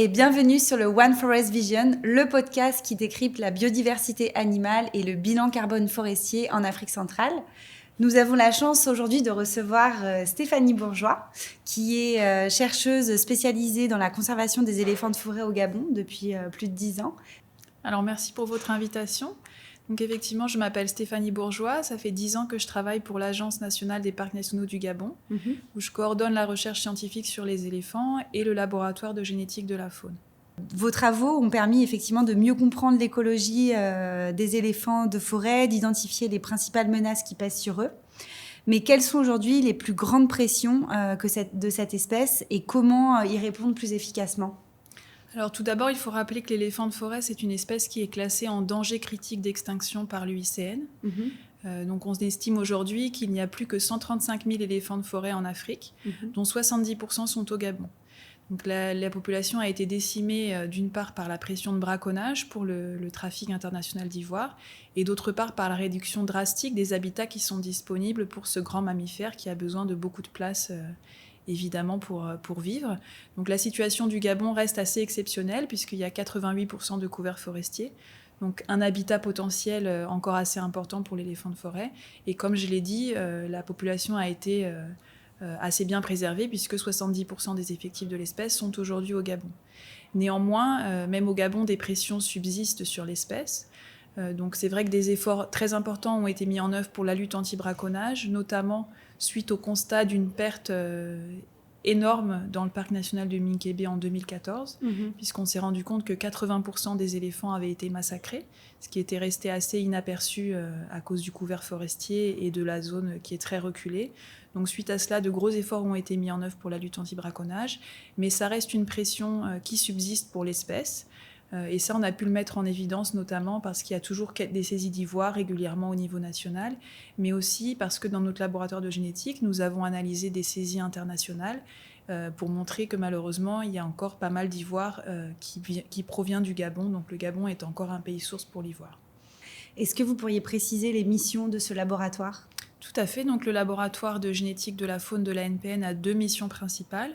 et bienvenue sur le One Forest Vision, le podcast qui décrypte la biodiversité animale et le bilan carbone forestier en Afrique centrale. Nous avons la chance aujourd'hui de recevoir Stéphanie Bourgeois, qui est chercheuse spécialisée dans la conservation des éléphants de forêt au Gabon depuis plus de 10 ans. Alors merci pour votre invitation. Donc effectivement, je m'appelle Stéphanie Bourgeois, ça fait 10 ans que je travaille pour l'Agence nationale des parcs nationaux du Gabon, où je coordonne la recherche scientifique sur les éléphants et le laboratoire de génétique de la faune. Vos travaux ont permis effectivement de mieux comprendre l'écologie des éléphants de forêt, d'identifier les principales menaces qui pèsent sur eux. Mais quelles sont aujourd'hui les plus grandes pressions de cette espèce et comment y répondre plus efficacement ? Alors tout d'abord, il faut rappeler que l'éléphant de forêt, c'est une espèce qui est classée en danger critique d'extinction par l'UICN. Donc on estime aujourd'hui qu'il n'y a plus que 135 000 éléphants de forêt en Afrique, dont 70% sont au Gabon. Donc la population a été décimée d'une part par la pression de braconnage pour le trafic international d'ivoire et d'autre part par la réduction drastique des habitats qui sont disponibles pour ce grand mammifère qui a besoin de beaucoup de place évidemment pour vivre. Donc la situation du Gabon reste assez exceptionnelle puisqu'il y a 88% de couverts forestiers, donc un habitat potentiel encore assez important pour l'éléphant de forêt. Et comme je l'ai dit, la population a été assez bien préservée puisque 70% des effectifs de l'espèce sont aujourd'hui au Gabon. Néanmoins, même au Gabon, des pressions subsistent sur l'espèce. Donc c'est vrai que des efforts très importants ont été mis en œuvre pour la lutte anti-braconnage, notamment suite au constat d'une perte énorme dans le parc national de Minkébé en 2014, puisqu'on s'est rendu compte que 80% des éléphants avaient été massacrés, ce qui était resté assez inaperçu à cause du couvert forestier et de la zone qui est très reculée. Donc suite à cela, de gros efforts ont été mis en œuvre pour la lutte anti-braconnage, mais ça reste une pression qui subsiste pour l'espèce. Et ça, on a pu le mettre en évidence notamment parce qu'il y a toujours des saisies d'ivoire régulièrement au niveau national, mais aussi parce que dans notre laboratoire de génétique, nous avons analysé des saisies internationales pour montrer que malheureusement, il y a encore pas mal d'ivoire qui provient du Gabon. Donc le Gabon est encore un pays source pour l'ivoire. Est-ce que vous pourriez préciser les missions de ce laboratoire ? Tout à fait. Donc, le laboratoire de génétique de la faune de l'ANPN a 2 missions principales.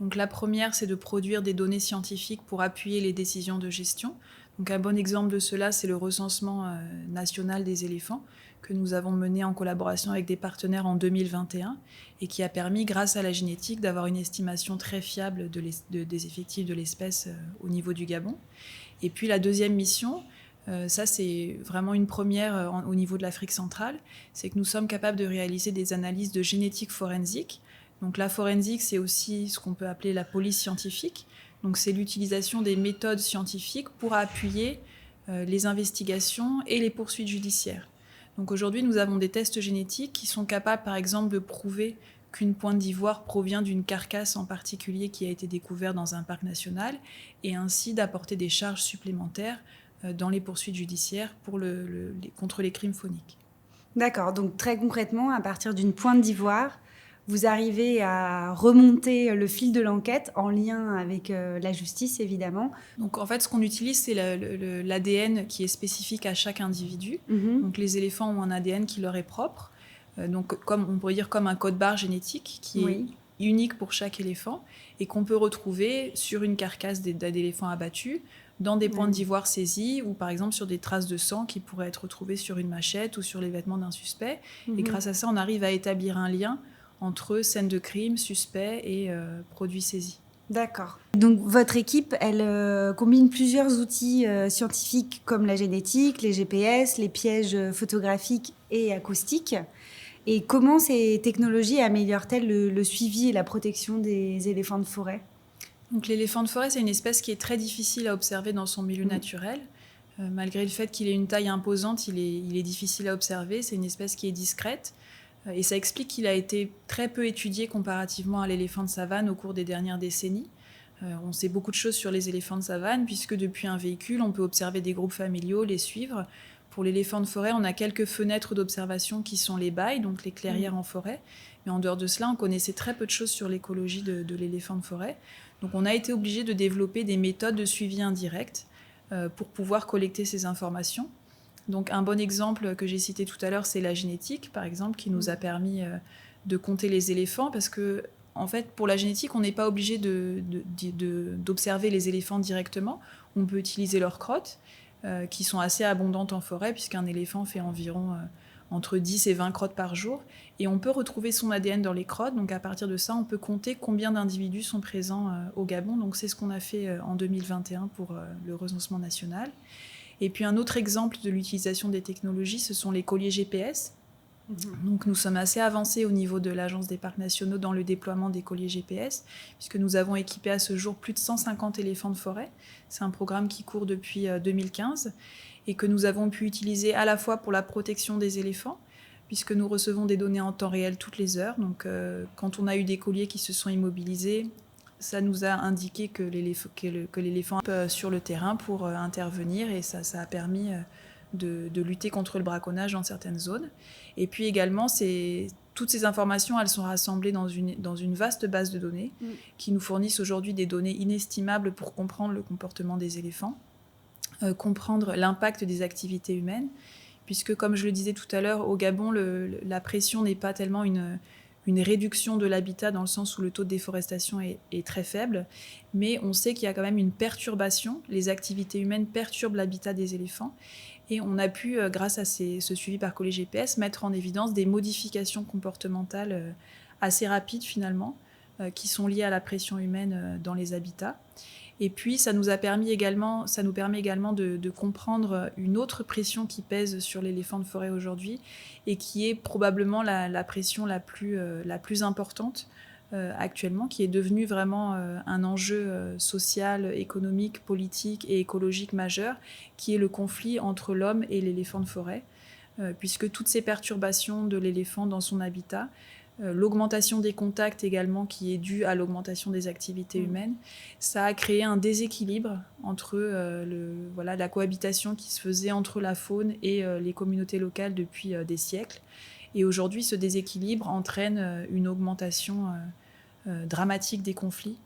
Donc, la première, c'est de produire des données scientifiques pour appuyer les décisions de gestion. Donc, un bon exemple de cela, c'est le recensement national des éléphants que nous avons mené en collaboration avec des partenaires en 2021 et qui a permis, grâce à la génétique, d'avoir une estimation très fiable des effectifs de l'espèce au niveau du Gabon. Et puis, la deuxième mission, ça, c'est vraiment une première au niveau de l'Afrique centrale, c'est que nous sommes capables de réaliser des analyses de génétique forensique. Donc la forensique, c'est aussi ce qu'on peut appeler la police scientifique. Donc c'est l'utilisation des méthodes scientifiques pour appuyer les investigations et les poursuites judiciaires. Donc aujourd'hui, nous avons des tests génétiques qui sont capables, par exemple, de prouver qu'une pointe d'ivoire provient d'une carcasse en particulier qui a été découverte dans un parc national et ainsi d'apporter des charges supplémentaires dans les poursuites judiciaires contre les crimes fauniques. D'accord, donc très concrètement, à partir d'une pointe d'ivoire, vous arrivez à remonter le fil de l'enquête en lien avec la justice, évidemment. Donc en fait, ce qu'on utilise, c'est l'ADN qui est spécifique à chaque individu. Donc les éléphants ont un ADN qui leur est propre, donc comme on pourrait dire comme un code-barre génétique qui est unique pour chaque éléphant et qu'on peut retrouver sur une carcasse d'éléphants abattus, dans des pointes d'ivoire saisies ou par exemple sur des traces de sang qui pourraient être retrouvées sur une machette ou sur les vêtements d'un suspect. Et grâce à ça, on arrive à établir un lien entre scène de crime, suspect et produits saisis. D'accord. Donc votre équipe, elle combine plusieurs outils scientifiques comme la génétique, les GPS, les pièges photographiques et acoustiques. Et comment ces technologies améliorent-elles le suivi et la protection des éléphants de forêt ? Donc l'éléphant de forêt, c'est une espèce qui est très difficile à observer dans son milieu naturel. Malgré le fait qu'il ait une taille imposante, il est difficile à observer. C'est une espèce qui est discrète. Et ça explique qu'il a été très peu étudié comparativement à l'éléphant de savane au cours des dernières décennies. On sait beaucoup de choses sur les éléphants de savane, puisque depuis un véhicule, on peut observer des groupes familiaux, les suivre. Pour l'éléphant de forêt, on a quelques fenêtres d'observation qui sont les bailles, donc les clairières en forêt. Mais en dehors de cela, on connaissait très peu de choses sur l'écologie de l'éléphant de forêt. Donc on a été obligé de développer des méthodes de suivi indirect pour pouvoir collecter ces informations. Donc un bon exemple que j'ai cité tout à l'heure, c'est la génétique, par exemple, qui nous a permis de compter les éléphants, parce que en fait, pour la génétique, on n'est pas obligé d'observer les éléphants directement. On peut utiliser leurs crottes, qui sont assez abondantes en forêt, puisqu'un éléphant fait environ entre 10 et 20 crottes par jour. Et on peut retrouver son ADN dans les crottes. Donc à partir de ça, on peut compter combien d'individus sont présents au Gabon. Donc c'est ce qu'on a fait en 2021 pour le recensement national. Et puis un autre exemple de l'utilisation des technologies, ce sont les colliers GPS. Donc nous sommes assez avancés au niveau de l'Agence des parcs nationaux dans le déploiement des colliers GPS, puisque nous avons équipé à ce jour plus de 150 éléphants de forêt. C'est un programme qui court depuis 2015 et que nous avons pu utiliser à la fois pour la protection des éléphants, puisque nous recevons des données en temps réel toutes les heures. Donc quand on a eu des colliers qui se sont immobilisés, ça nous a indiqué que l'éléphant est sur le terrain pour intervenir, et ça a permis de lutter contre le braconnage dans certaines zones. Et puis également, toutes ces informations, elles sont rassemblées dans une vaste base de données qui nous fournissent aujourd'hui des données inestimables pour comprendre le comportement des éléphants, comprendre l'impact des activités humaines, puisque comme je le disais tout à l'heure, au Gabon, la pression n'est pas tellement une réduction de l'habitat dans le sens où le taux de déforestation est très faible, mais on sait qu'il y a quand même une perturbation. Les activités humaines perturbent l'habitat des éléphants. Et on a pu, grâce à ce suivi par collier GPS, mettre en évidence des modifications comportementales assez rapides finalement, qui sont liées à la pression humaine dans les habitats. Et puis ça nous permet également de comprendre une autre pression qui pèse sur l'éléphant de forêt aujourd'hui, et qui est probablement la pression la plus importante actuellement, qui est devenue vraiment un enjeu social, économique, politique et écologique majeur, qui est le conflit entre l'homme et l'éléphant de forêt, puisque toutes ces perturbations de l'éléphant dans son habitat, l'augmentation des contacts également, qui est due à l'augmentation des activités humaines, ça a créé un déséquilibre entre la cohabitation qui se faisait entre la faune et les communautés locales depuis des siècles. Et aujourd'hui, ce déséquilibre entraîne une augmentation dramatique des conflits,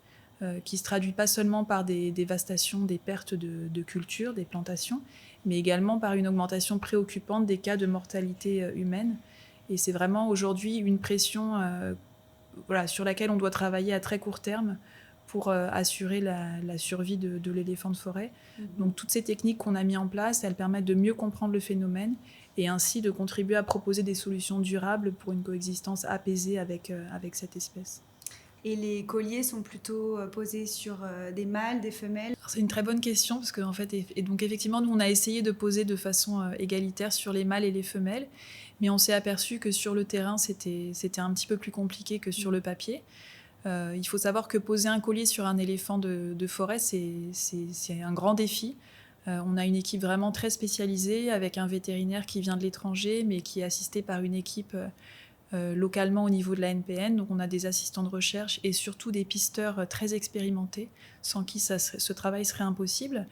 qui se traduit pas seulement par des dévastations, des pertes de cultures, des plantations, mais également par une augmentation préoccupante des cas de mortalité humaine. Et c'est vraiment aujourd'hui une pression sur laquelle on doit travailler à très court terme pour assurer la survie de l'éléphant de forêt. Donc toutes ces techniques qu'on a mises en place, elles permettent de mieux comprendre le phénomène et ainsi de contribuer à proposer des solutions durables pour une coexistence apaisée avec cette espèce. Et les colliers sont plutôt posés sur des mâles, des femelles? Alors, c'est une très bonne question, parce que en fait, et donc effectivement, nous on a essayé de poser de façon égalitaire sur les mâles et les femelles, mais on s'est aperçu que sur le terrain c'était un petit peu plus compliqué que sur le papier. Il faut savoir que poser un collier sur un éléphant de forêt, c'est un grand défi. On a une équipe vraiment très spécialisée, avec un vétérinaire qui vient de l'étranger, mais qui est assisté par une équipe localement au niveau de la NPN. Donc on a des assistants de recherche et surtout des pisteurs très expérimentés, sans qui ce travail serait impossible,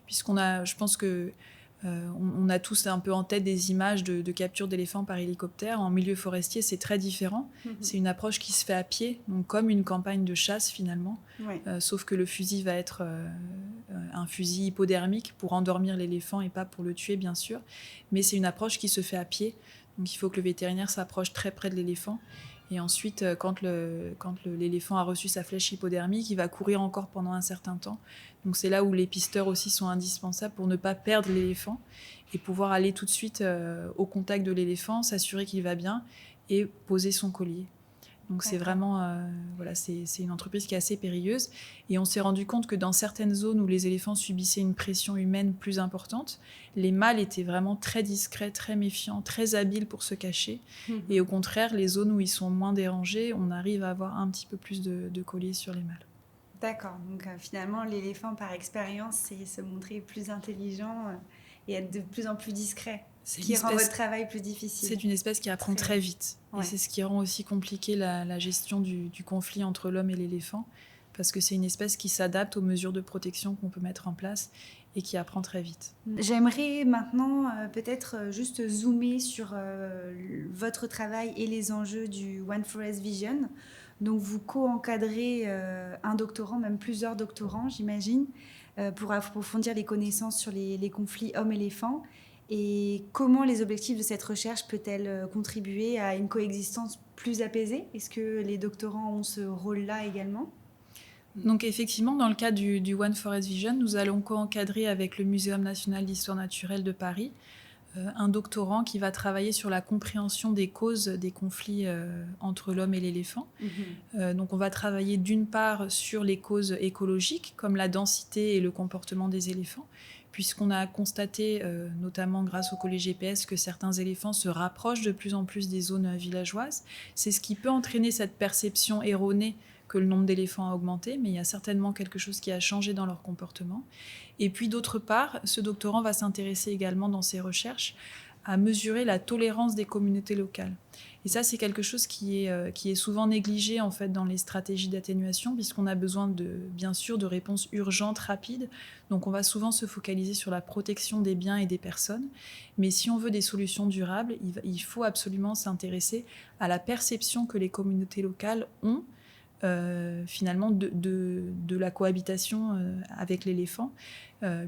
je pense que on a tous un peu en tête des images de capture d'éléphants par hélicoptère. En milieu forestier, c'est très différent. C'est une approche qui se fait à pied, donc comme une campagne de chasse finalement. Ouais. Sauf que le fusil va être un fusil hypodermique pour endormir l'éléphant et pas pour le tuer, bien sûr. Mais c'est une approche qui se fait à pied. Donc il faut que le vétérinaire s'approche très près de l'éléphant. Et ensuite, quand l'éléphant a reçu sa flèche hypodermique, il va courir encore pendant un certain temps. Donc c'est là où les pisteurs aussi sont indispensables pour ne pas perdre l'éléphant et pouvoir aller tout de suite au contact de l'éléphant, s'assurer qu'il va bien et poser son collier. Donc c'est vraiment, c'est une entreprise qui est assez périlleuse. Et on s'est rendu compte que dans certaines zones où les éléphants subissaient une pression humaine plus importante, les mâles étaient vraiment très discrets, très méfiants, très habiles pour se cacher. Et au contraire, les zones où ils sont moins dérangés, on arrive à avoir un petit peu plus de colliers sur les mâles. D'accord. Donc finalement, l'éléphant, par expérience, c'est se montrer plus intelligent et être de plus en plus discret. Ce qui rend votre travail plus difficile. C'est une espèce qui apprend très vite. Ouais. Et c'est ce qui rend aussi compliqué la gestion du conflit entre l'homme et l'éléphant, parce que c'est une espèce qui s'adapte aux mesures de protection qu'on peut mettre en place et qui apprend très vite. J'aimerais maintenant peut-être juste zoomer sur votre travail et les enjeux du One Forest Vision. Donc vous co-encadrez un doctorant, même plusieurs doctorants, j'imagine, pour approfondir les connaissances sur les conflits hommes-éléphants. Et comment les objectifs de cette recherche peuvent-elles contribuer à une coexistence plus apaisé. Est-ce que les doctorants ont ce rôle-là également ? Donc effectivement, dans le cadre du One Forest Vision, nous allons co-encadrer avec le Muséum national d'histoire naturelle de Paris un doctorant qui va travailler sur la compréhension des causes des conflits entre l'homme et l'éléphant. Donc on va travailler d'une part sur les causes écologiques, comme la densité et le comportement des éléphants, puisqu'on a constaté, notamment grâce au collège GPS, que certains éléphants se rapprochent de plus en plus des zones villageoises. C'est ce qui peut entraîner cette perception erronée que le nombre d'éléphants a augmenté, mais il y a certainement quelque chose qui a changé dans leur comportement. Et puis d'autre part, ce doctorant va s'intéresser également dans ses recherches à mesurer la tolérance des communautés locales. Et ça, c'est quelque chose qui est souvent négligé en fait dans les stratégies d'atténuation, puisqu'on a besoin bien sûr de réponses urgentes, rapides. Donc on va souvent se focaliser sur la protection des biens et des personnes. Mais si on veut des solutions durables, il faut absolument s'intéresser à la perception que les communautés locales ont finalement de la cohabitation avec l'éléphant,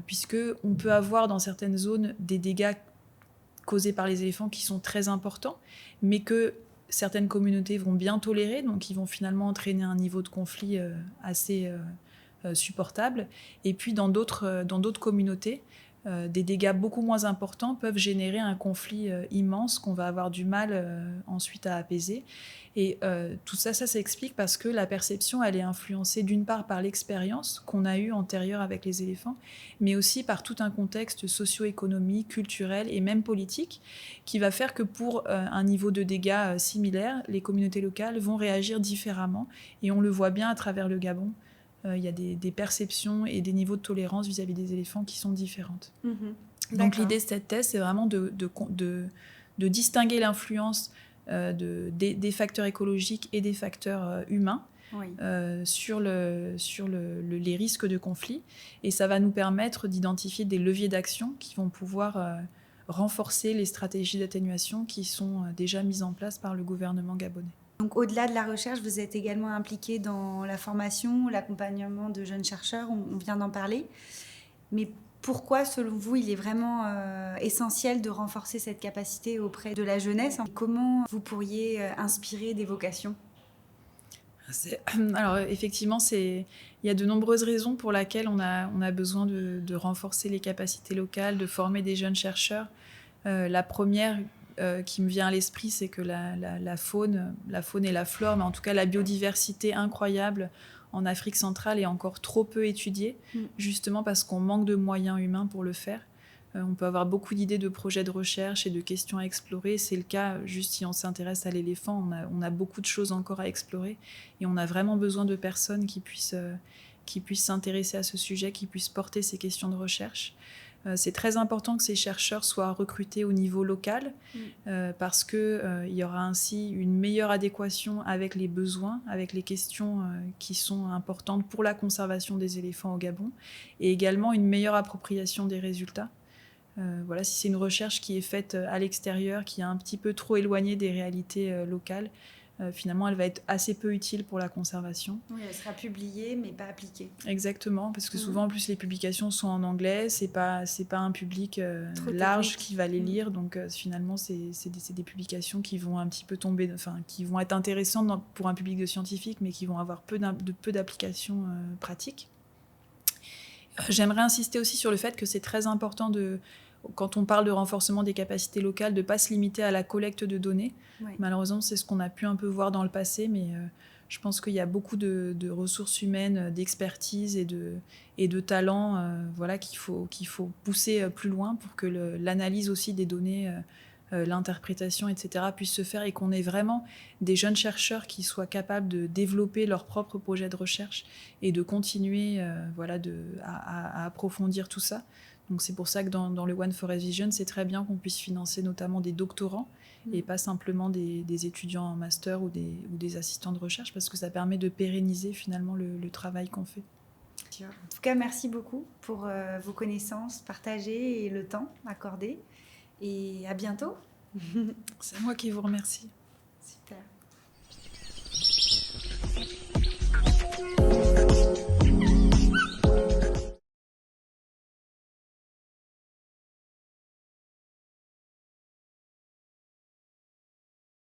puisque on peut avoir dans certaines zones des dégâts causés par les éléphants qui sont très importants, mais que certaines communautés vont bien tolérer, donc ils vont finalement entraîner un niveau de conflit assez supportable. Et puis dans d'autres communautés, des dégâts beaucoup moins importants peuvent générer un conflit immense qu'on va avoir du mal ensuite à apaiser. Et tout ça s'explique parce que la perception, elle est influencée d'une part par l'expérience qu'on a eue antérieure avec les éléphants, mais aussi par tout un contexte socio-économique, culturel et même politique qui va faire que pour un niveau de dégâts similaire, les communautés locales vont réagir différemment. Et on le voit bien à travers le Gabon. Il y a des perceptions et des niveaux de tolérance vis-à-vis des éléphants qui sont différentes. Donc l'idée de cette thèse, c'est vraiment de distinguer l'influence des facteurs écologiques et des facteurs humains sur les risques de conflit. Et ça va nous permettre d'identifier des leviers d'action qui vont pouvoir renforcer les stratégies d'atténuation qui sont déjà mises en place par le gouvernement gabonais. Donc, au-delà de la recherche, vous êtes également impliqué dans la formation, l'accompagnement de jeunes chercheurs, on vient d'en parler. Mais pourquoi, selon vous, il est vraiment essentiel de renforcer cette capacité auprès de la jeunesse ? Comment vous pourriez inspirer des vocations ? Alors, effectivement, il y a de nombreuses raisons pour lesquelles on a besoin de renforcer les capacités locales, de former des jeunes chercheurs. La première qui me vient à l'esprit, c'est que la faune et la flore, mais en tout cas la biodiversité incroyable en Afrique centrale est encore trop peu étudiée, justement parce qu'on manque de moyens humains pour le faire. On peut avoir beaucoup d'idées de projets de recherche et de questions à explorer. C'est le cas, juste si on s'intéresse à l'éléphant, on a beaucoup de choses encore à explorer et on a vraiment besoin de personnes qui puissent s'intéresser à ce sujet, qui puissent porter ces questions de recherche. C'est très important que ces chercheurs soient recrutés au niveau local parce qu'il y aura ainsi une meilleure adéquation avec les besoins, avec les questions qui sont importantes pour la conservation des éléphants au Gabon et également une meilleure appropriation des résultats. Si c'est une recherche qui est faite à l'extérieur, qui est un petit peu trop éloignée des réalités locales, finalement, elle va être assez peu utile pour la conservation. Oui, elle sera publiée, mais pas appliquée. Exactement, parce que souvent, en plus, les publications sont en anglais, c'est pas un public large qui va les lire, donc finalement, c'est des publications qui vont un petit peu tomber, qui vont être intéressantes pour un public de scientifiques, mais qui vont avoir peu d'applications pratiques. J'aimerais insister aussi sur le fait que c'est très important quand on parle de renforcement des capacités locales, de ne pas se limiter à la collecte de données. Ouais. Malheureusement, c'est ce qu'on a pu un peu voir dans le passé, mais je pense qu'il y a beaucoup de ressources humaines, d'expertise et de talents qu'il faut pousser plus loin pour que l'analyse aussi des données, l'interprétation, etc., puisse se faire et qu'on ait vraiment des jeunes chercheurs qui soient capables de développer leurs propres projets de recherche et de continuer à approfondir tout ça. Donc c'est pour ça que dans le One Forest Vision, c'est très bien qu'on puisse financer notamment des doctorants et pas simplement des étudiants en master ou des assistants de recherche, parce que ça permet de pérenniser finalement le travail qu'on fait. En tout cas, merci beaucoup pour vos connaissances partagées et le temps accordé. Et à bientôt. C'est moi qui vous remercie. Super.